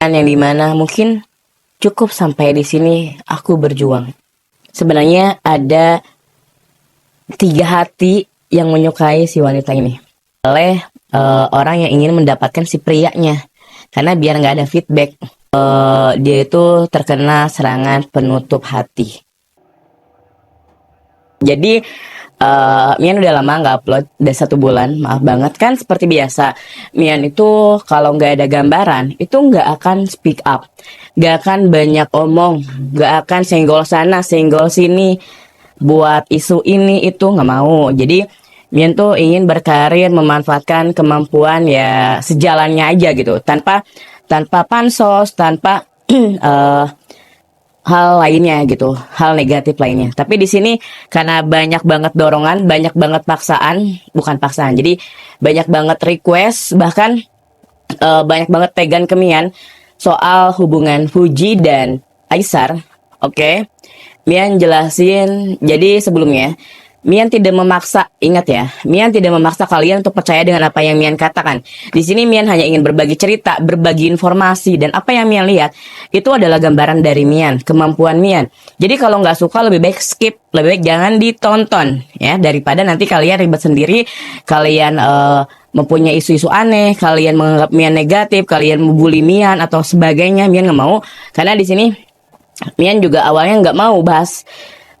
yang dimana mungkin cukup sampai di sini aku berjuang. Sebenarnya ada 3 hati yang menyukai si wanita ini oleh orang yang ingin mendapatkan si prianya, karena biar nggak ada feedback, dia itu terkena serangan penutup hati. Jadi Mian udah lama nggak upload, udah 1 bulan, maaf banget. Kan seperti biasa, Mian itu kalau nggak ada gambaran, itu nggak akan speak up, nggak akan banyak omong, nggak akan senggol sana, senggol sini, buat isu ini itu nggak mau. Jadi Mian tuh ingin berkarir memanfaatkan kemampuan ya sejalannya aja gitu, tanpa tanpa pansos, tanpa hal lainnya gitu, hal negatif lainnya. Tapi di sini karena banyak banget dorongan, banyak banget paksaan, bukan paksaan. Jadi banyak banget request, bahkan banyak banget pegan ke Mian soal hubungan Fuji dan Aisar. Oke. Mian jelasin. Jadi sebelumnya Mian tidak memaksa, ingat ya, Mian tidak memaksa kalian untuk percaya dengan apa yang Mian katakan. Di sini Mian hanya ingin berbagi cerita, berbagi informasi, dan apa yang Mian lihat itu adalah gambaran dari Mian, kemampuan Mian. Jadi kalau nggak suka lebih baik skip, lebih baik jangan ditonton ya, daripada nanti kalian ribet sendiri, kalian mempunyai isu-isu aneh, kalian menganggap Mian negatif, kalian membuli Mian atau sebagainya. Mian nggak mau, karena di sini Mian juga awalnya nggak mau bahas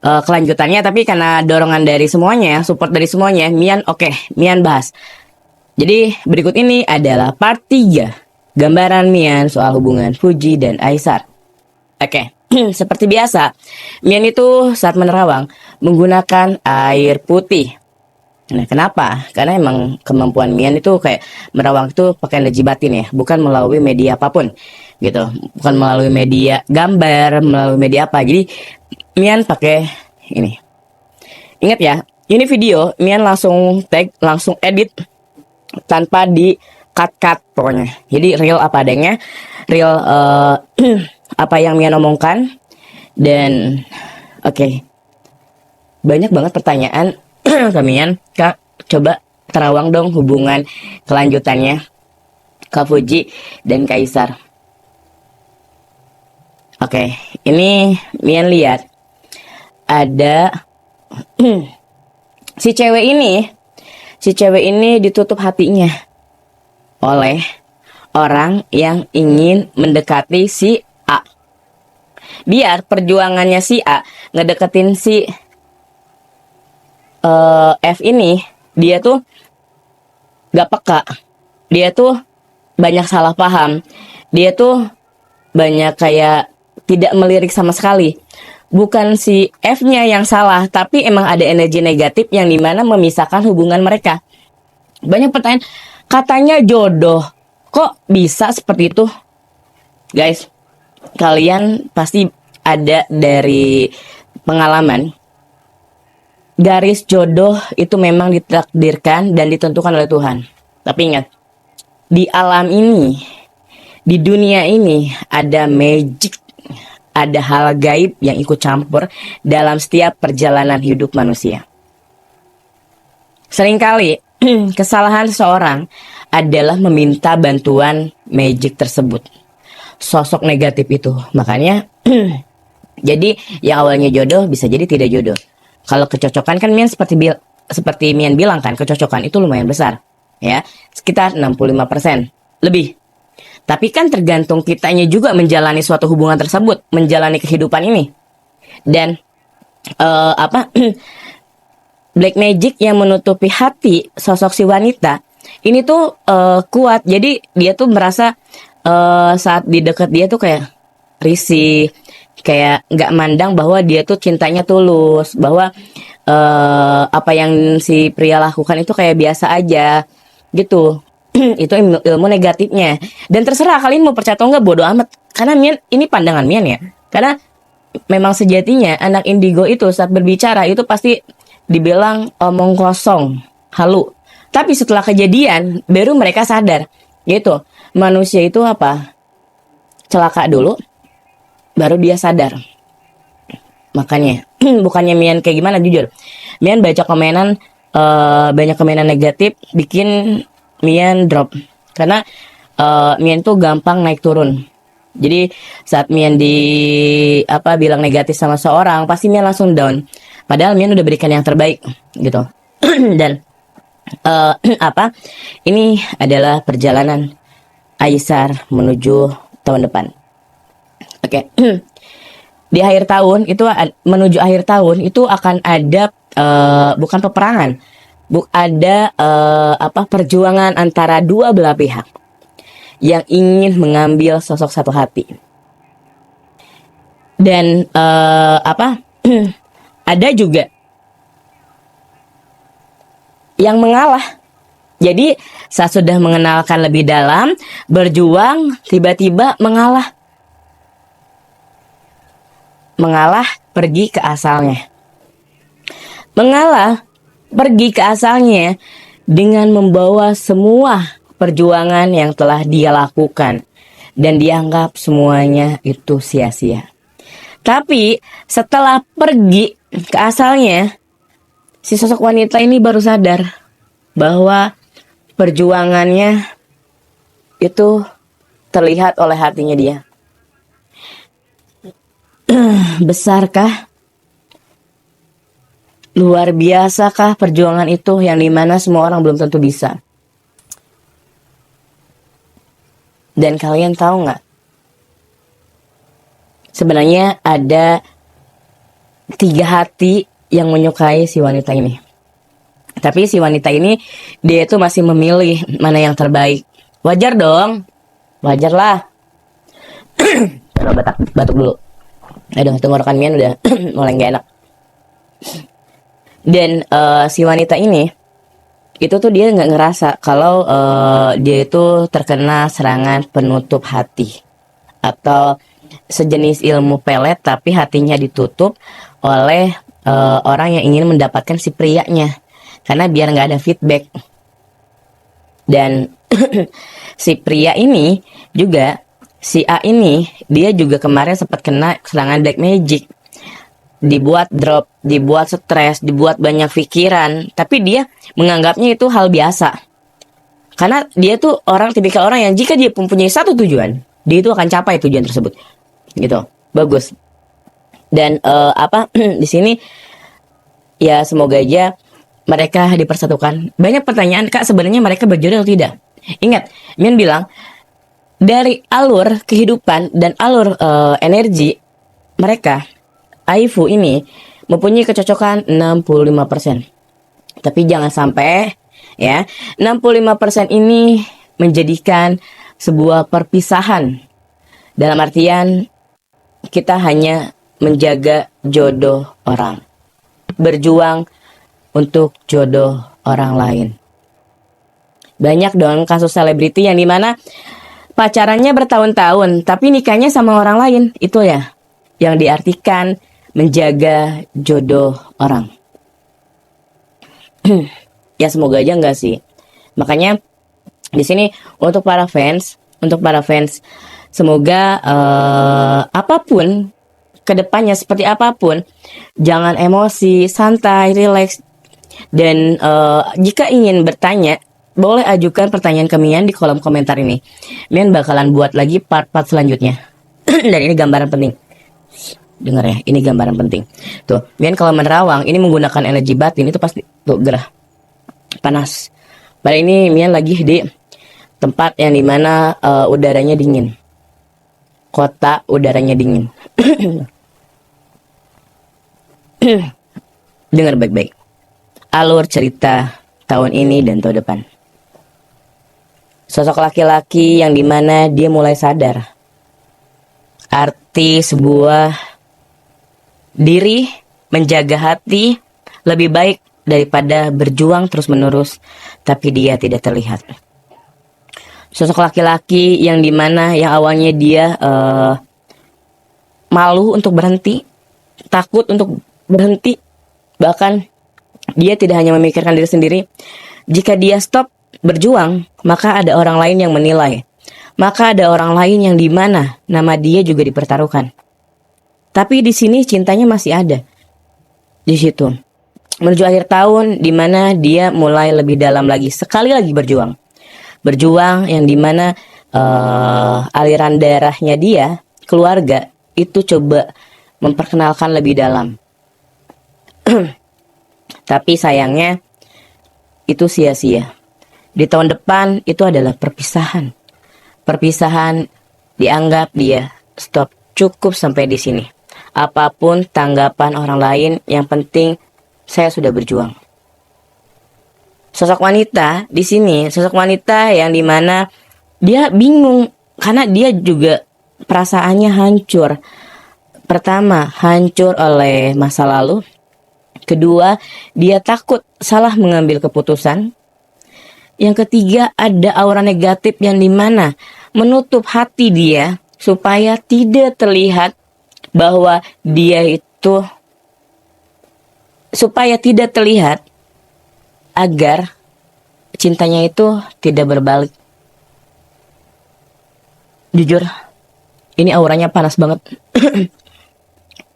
kelanjutannya, tapi karena dorongan dari semuanya, support dari semuanya, Mian Mian bahas. Jadi berikut ini adalah part 3 gambaran Mian soal hubungan Fuji dan Aisar. Seperti biasa, Mian itu saat menerawang menggunakan air putih. Nah, kenapa? Karena emang kemampuan Mian itu kayak merawang itu pakai energi batin ya, bukan melalui media apapun gitu, bukan melalui media gambar, melalui media apa. Jadi Mian pakai ini. Ingat ya, ini video Mian langsung tag, langsung edit tanpa di cut pokoknya. Jadi real apa adanya, real apa yang Mian omongkan. Dan banyak banget pertanyaan ke Mian, Kak, coba terawang dong hubungan kelanjutannya Kak Fuji dan Kaisar. Ini Mian lihat ada si cewek ini ditutup hatinya oleh orang yang ingin mendekati si A. Biar perjuangannya si A ngedeketin si F ini, dia tuh gak peka, dia tuh banyak salah paham, dia tuh banyak kayak tidak melirik sama sekali. Bukan si F-nya yang salah, tapi emang ada energi negatif yang dimana memisahkan hubungan mereka. Banyak pertanyaan, katanya jodoh, kok bisa seperti itu? Guys, kalian pasti ada dari pengalaman. Garis jodoh itu memang ditakdirkan dan ditentukan oleh Tuhan. Tapi ingat, di alam ini, di dunia ini ada magic, ada hal gaib yang ikut campur dalam setiap perjalanan hidup manusia. Seringkali kesalahan seseorang adalah meminta bantuan magic tersebut, sosok negatif itu. Makanya jadi yang awalnya jodoh bisa jadi tidak jodoh. Kalau kecocokan kan Mian seperti Mian bilang kan, kecocokan itu lumayan besar ya, sekitar 65% lebih. Tapi kan tergantung kitanya juga menjalani suatu hubungan tersebut, menjalani kehidupan ini. Dan black magic yang menutupi hati sosok si wanita ini tuh kuat. Jadi dia tuh merasa saat di dekat dia tuh kayak risih, kayak nggak mandang bahwa dia tuh cintanya tulus, bahwa apa yang si pria lakukan itu kayak biasa aja gitu. Itu ilmu negatifnya. Dan terserah kalian mau percaya atau enggak, bodo amat. Karena Mian, ini pandangan Mian ya. Karena memang sejatinya anak indigo itu saat berbicara itu pasti dibilang omong kosong, halu. Tapi setelah kejadian baru mereka sadar gitu. Manusia itu apa? Celaka dulu baru dia sadar. Makanya bukannya Mian kayak gimana, jujur Mian baca komenan banyak komenan negatif bikin Mian drop. Karena Mian tuh gampang naik turun. Jadi saat Mian bilang negatif sama seorang, pasti Mian langsung down. Padahal Mian udah berikan yang terbaik gitu. Dan eh, apa? Ini adalah perjalanan Aisar menuju tahun depan. Oke. Di akhir tahun itu menuju akhir tahun itu akan ada bukan peperangan, ada perjuangan antara dua belah pihak yang ingin mengambil sosok satu hati. Dan ada juga yang mengalah. Jadi saat sudah mengenalkan lebih dalam, berjuang, tiba-tiba mengalah. Mengalah pergi ke asalnya. Mengalah pergi ke asalnya dengan membawa semua perjuangan yang telah dia lakukan dan dianggap semuanya itu sia-sia. Tapi setelah pergi ke asalnya, si sosok wanita ini baru sadar bahwa perjuangannya itu terlihat oleh hatinya dia. Besarkah? Luar biasakah perjuangan itu yang dimana semua orang belum tentu bisa? Dan kalian tahu nggak? Sebenarnya ada 3 hati yang menyukai si wanita ini. Tapi si wanita ini dia itu masih memilih mana yang terbaik. Wajar dong. Wajar lah. Coba batuk dulu. Aduh, tenggorokan Mian udah mulai gak enak. Dan si wanita ini itu tuh dia nggak ngerasa kalau dia itu terkena serangan penutup hati atau sejenis ilmu pelet, tapi hatinya ditutup oleh orang yang ingin mendapatkan si prianya, karena biar nggak ada feedback. Dan si pria ini juga, si A ini, dia juga kemarin sempat kena serangan black magic. Dibuat drop, dibuat stres, dibuat banyak pikiran, tapi dia menganggapnya itu hal biasa. Karena dia tuh tipikal orang yang jika dia mempunyai satu tujuan, dia itu akan capai tujuan tersebut. Gitu. Bagus. Dan di sini ya semoga aja mereka dipersatukan. Banyak pertanyaan, Kak, sebenarnya mereka berjodoh atau tidak? Ingat, Mian bilang dari alur kehidupan dan alur energi mereka, Aifu ini mempunyai kecocokan 65%. Tapi jangan sampai ya 65% ini menjadikan sebuah perpisahan. Dalam artian kita hanya menjaga jodoh orang, berjuang untuk jodoh orang lain. Banyak dong kasus selebriti yang dimana pacarannya bertahun-tahun tapi nikahnya sama orang lain. Itu ya yang diartikan menjaga jodoh orang. Ya semoga aja enggak sih. Makanya di sini untuk para fans, semoga apapun kedepannya seperti apapun, jangan emosi, santai, relax. Dan jika ingin bertanya, boleh ajukan pertanyaan ke Mian di kolom komentar ini. Mian bakalan buat lagi part-part selanjutnya. Dan ini gambaran penting. Dengar ya, ini gambaran penting. Tuh, Mian kalau menerawang ini menggunakan energi batin itu pasti tuh gerah, panas. Pada ini Mian lagi di tempat yang dimana udaranya dingin. Kota udaranya dingin. Dengar baik-baik. Alur cerita tahun ini dan tahun depan. Sosok laki-laki yang dimana dia mulai sadar arti sebuah diri, menjaga hati lebih baik daripada berjuang terus-menerus tapi dia tidak terlihat. Sosok laki-laki yang dimana yang awalnya dia malu untuk berhenti, takut untuk berhenti, bahkan dia tidak hanya memikirkan diri sendiri. Jika dia stop berjuang, maka ada orang lain yang menilai, maka ada orang lain yang dimana nama dia juga dipertaruhkan. Tapi di sini cintanya masih ada. Di situ. Menuju akhir tahun di mana dia mulai lebih dalam lagi. Sekali lagi berjuang. Berjuang yang dimana aliran darahnya dia, keluarga, itu coba memperkenalkan lebih dalam. Tapi sayangnya itu sia-sia. Di tahun depan itu adalah perpisahan. Perpisahan dianggap dia stop, cukup sampai di sini. Apapun tanggapan orang lain, yang penting saya sudah berjuang. Sosok wanita di sini, sosok wanita yang dimana dia bingung karena dia juga perasaannya hancur. Pertama, hancur oleh masa lalu. Kedua, dia takut salah mengambil keputusan. Yang ketiga, ada aura negatif yang dimana menutup hati dia supaya tidak terlihat bahwa dia itu, supaya tidak terlihat agar cintanya itu tidak berbalik. Jujur, ini auranya panas banget.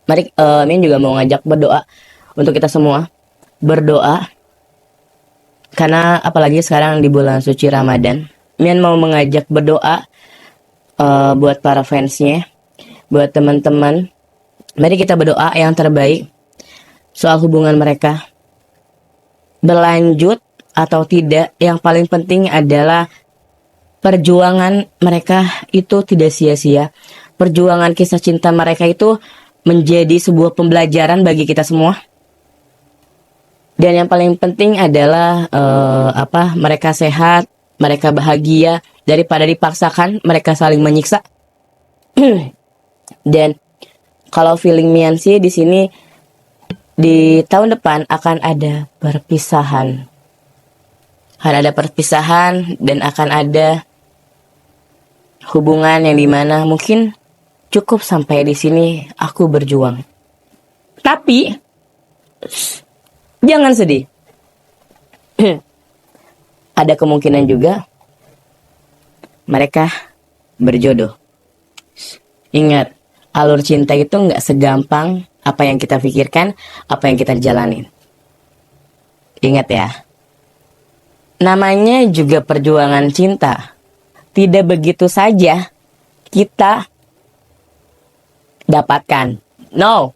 Mari, Min juga mau ngajak berdoa untuk kita semua. Berdoa, karena apalagi sekarang di bulan suci Ramadan. Min mau mengajak berdoa buat para fansnya, buat teman-teman. Mari kita berdoa yang terbaik soal hubungan mereka. Berlanjut atau tidak, yang paling penting adalah perjuangan mereka itu tidak sia-sia. Perjuangan kisah cinta mereka itu menjadi sebuah pembelajaran bagi kita semua. Dan yang paling penting adalah mereka sehat, mereka bahagia, daripada dipaksakan mereka saling menyiksa. Dan kalau feeling Mian sih di sini, di tahun depan akan ada perpisahan. Akan ada perpisahan dan akan ada hubungan yang dimana mungkin cukup sampai di sini, aku berjuang. Tapi jangan sedih. Ada kemungkinan juga mereka berjodoh. Ingat, alur cinta itu nggak segampang apa yang kita pikirkan, apa yang kita jalanin. Ingat ya, namanya juga perjuangan cinta. Tidak begitu saja kita dapatkan. No,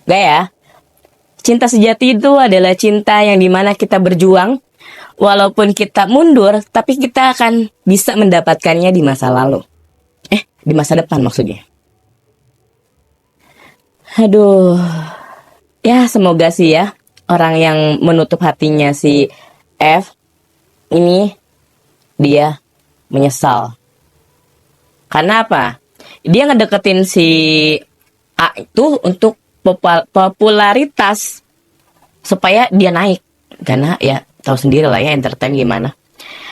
gak ya? Cinta sejati itu adalah cinta yang dimana kita berjuang. Walaupun kita mundur, tapi kita akan bisa mendapatkannya di masa lalu. Di masa depan maksudnya. Aduh, ya semoga sih ya orang yang menutup hatinya si F ini dia menyesal. Karena apa? Dia ngedeketin si A itu untuk popularitas supaya dia naik. Karena ya tahu sendiri lah ya entertain gimana.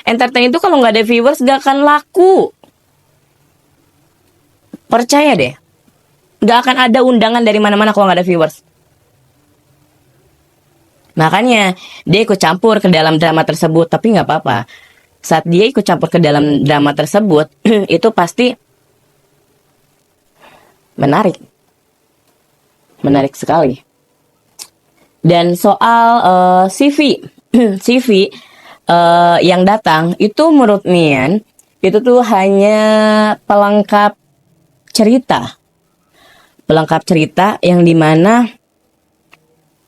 Entertain itu kalau nggak ada viewers gak akan laku. Percaya deh. Gak akan ada undangan dari mana-mana kalau gak ada viewers. Makanya dia ikut campur ke dalam drama tersebut. Tapi gak apa-apa. Saat dia ikut campur ke dalam drama tersebut itu pasti menarik. Menarik sekali. Dan soal CV CV yang datang itu menurut Mian itu tuh hanya pelengkap cerita. Pelengkap cerita yang dimana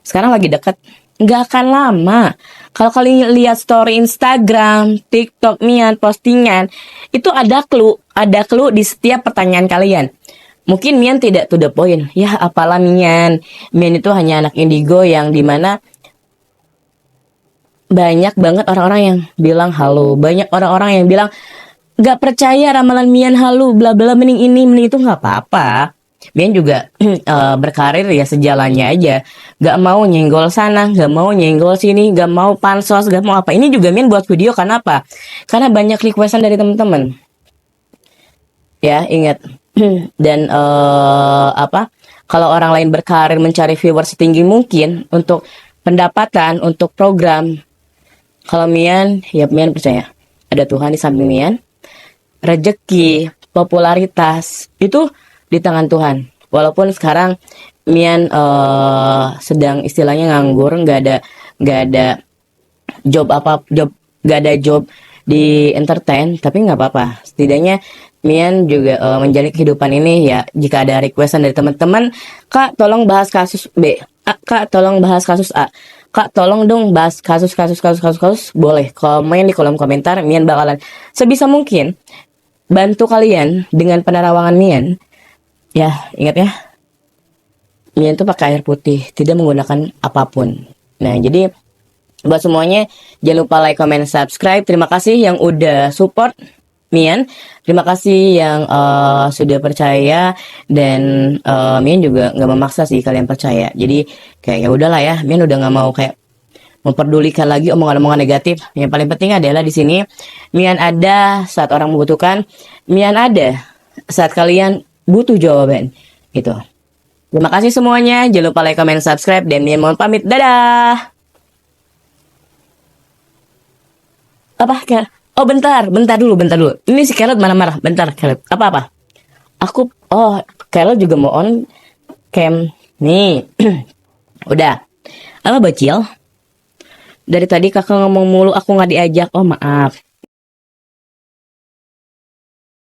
sekarang lagi deket, nggak akan lama. Kalau kalian lihat story Instagram, TikTok Mian postingan, itu ada clue di setiap pertanyaan kalian. Mungkin Mian tidak to the point. Ya apalah Mian itu hanya anak indigo yang dimana banyak banget orang-orang yang bilang halo, banyak orang-orang yang bilang nggak percaya ramalan Mian halo, bla bla, mending ini mending itu, nggak apa-apa. Mian juga berkarir ya sejalannya aja. Gak mau nyenggol sana, gak mau nyenggol sini, gak mau pansos, gak mau apa. Ini juga Mian buat video karena apa? Karena banyak requestan dari teman-teman. Ya ingat. Dan kalau orang lain berkarir mencari viewers setinggi mungkin untuk pendapatan, untuk program. Kalau Mian, ya Mian percaya ada Tuhan di samping Mian. Rezeki, popularitas itu di tangan Tuhan. Walaupun sekarang Mian sedang istilahnya nganggur, nggak ada job di entertain, tapi nggak apa-apa. Setidaknya Mian juga menjalani kehidupan ini ya. Jika ada requestan dari teman-teman, Kak tolong bahas kasus B, Kak tolong bahas kasus A, Kak tolong dong bahas kasus, boleh komen di kolom komentar. Mian bakalan sebisa mungkin bantu kalian dengan penerawangan Mian. Ya, ingat ya, Mian tuh pakai air putih, tidak menggunakan apapun. Nah, jadi buat semuanya, jangan lupa like, comment, subscribe. Terima kasih yang udah support Mian. Terima kasih yang sudah percaya, dan Mian juga nggak memaksa sih kalian percaya. Jadi kayak ya udahlah ya, Mian udah nggak mau kayak memperdulikan lagi omongan-omongan negatif. Yang paling penting adalah di sini Mian ada saat orang membutuhkan, Mian ada saat kalian butuh jawaban. Gitu. Terima kasih semuanya. Jangan lupa like, comment, subscribe, dan Mian mohon pamit. Dadah. Apa Kel? Oh bentar dulu. Ini si Kelot marah-marah. Bentar Kelot. Apa? Kelot juga mau on cam. Nih. Udah. Apa bacil? Dari tadi kakak ngomong mulu, aku nggak diajak. Oh maaf.